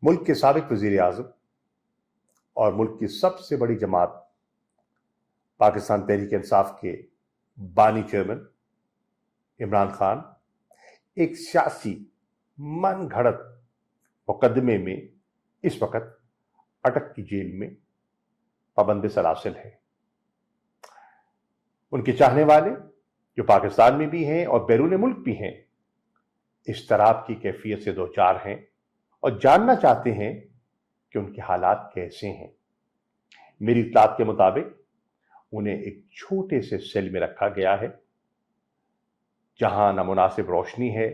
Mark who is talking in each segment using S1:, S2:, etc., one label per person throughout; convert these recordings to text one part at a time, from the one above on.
S1: मुल्क के साबिक वजीर आज़म और मुल्क की सबसे बड़ी जमात पाकिस्तान तहरीक इंसाफ के बानी चेयरमैन इमरान खान एक सियासी मन घड़त मुकदमे में इस वक्त अटक की जेल में पाबंद सलासिल है। उनके चाहने वाले जो पाकिस्तान में भी हैं और बैरून मुल्क भी हैं, इस्तराब की कैफियत से दो चार हैं और जानना चाहते हैं कि उनके हालात कैसे हैं। मेरी इत्तलात के मुताबिक उन्हें एक छोटे से सेल में रखा गया है, जहां न मुनासिब रोशनी है,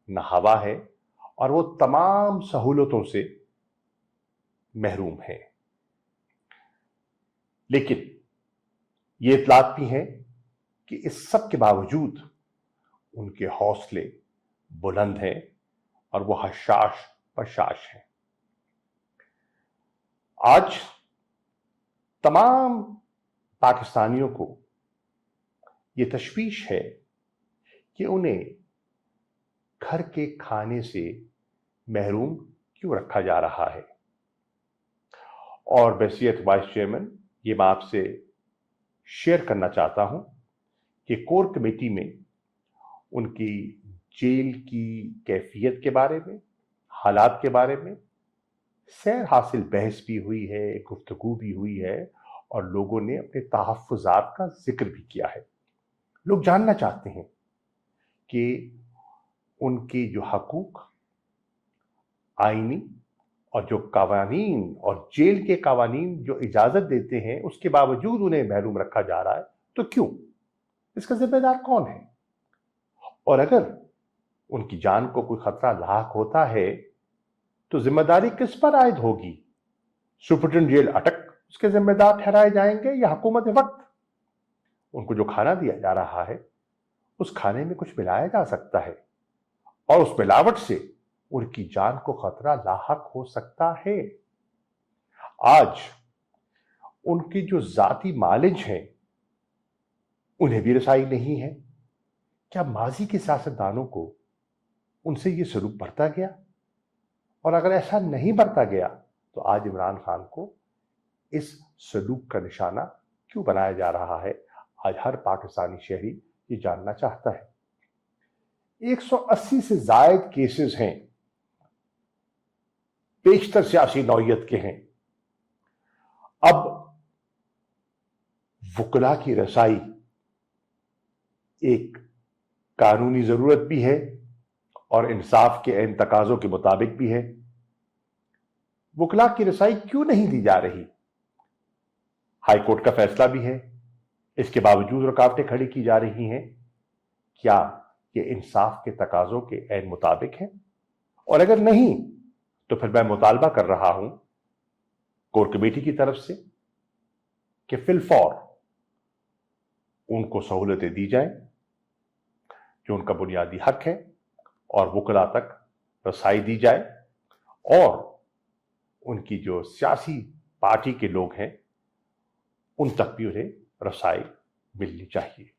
S1: न हवा है, और वो तमाम सहूलतों से महरूम है। लेकिन ये इत्तलात भी हैं कि इस सब के बावजूद उनके हौसले बुलंद हैं और वो हशाश बशाश हैं। आज तमाम पाकिस्तानियों को ये तशवीश है कि उन्हें घर के खाने से महरूम क्यों रखा जा रहा है। और बहैसियत वाइस चेयरमैन ये मैं आपसे शेयर करना चाहता हूं कि कोर कमेटी में उनकी जेल की कैफियत के बारे में, हालात के बारे में सैर हासिल बहस भी हुई है, गुफ्तगू भी हुई है और लोगों ने अपने तहफ़्फ़ुज़ात का जिक्र भी किया है। लोग जानना चाहते हैं कि उनके जो हकूक आईनी और जो कवानीन और जेल के कवानीन जो इजाज़त देते हैं, उसके बावजूद उन्हें महरूम रखा जा रहा है, तो क्यों? इसका जिम्मेदार कौन है? और अगर उनकी जान को कोई खतरा लाक होता है तो जिम्मेदारी किस पर आयद होगी? सुप्रीटेंडेंट जेल अटक उसके जिम्मेदार ठहराए जाएंगे या हुकूमत वक्त? उनको जो खाना दिया जा रहा है उस खाने में कुछ मिलाया जा सकता है और उस मिलावट से उनकी जान को खतरा लाहक हो सकता है। आज उनकी जो जाती मालिज हैं उन्हें भी रसाई नहीं है। क्या माजी के सियासतदानों को उनसे ये सलूक बरता गया? और अगर ऐसा नहीं बरता गया तो आज इमरान खान को इस सलूक का निशाना क्यों बनाया जा रहा है? आज हर पाकिस्तानी शहरी ये जानना चाहता है। 180 से जायद केसेस हैं, पेशतर सियासी नौयत के हैं। अब वकला की रसाई एक कानूनी जरूरत भी है और इंसाफ के ऐन तकाजों के मुताबिक भी है। वकला की रसाई क्यों नहीं दी जा रही? हाई कोर्ट का फैसला भी है, इसके बावजूद रुकावटें खड़ी की जा रही हैं। क्या ये इंसाफ के तकाजों के ऐन मुताबिक है? और अगर नहीं तो फिर मैं मुतालबा कर रहा हूं कोर कमेटी की तरफ से कि फिलफौर उनको सहूलतें दी जाएं जो उनका बुनियादी हक है और वकला तक रसाई दी जाए और उनकी जो सियासी पार्टी के लोग हैं उन तक भी उन्हें रसाई मिलनी चाहिए।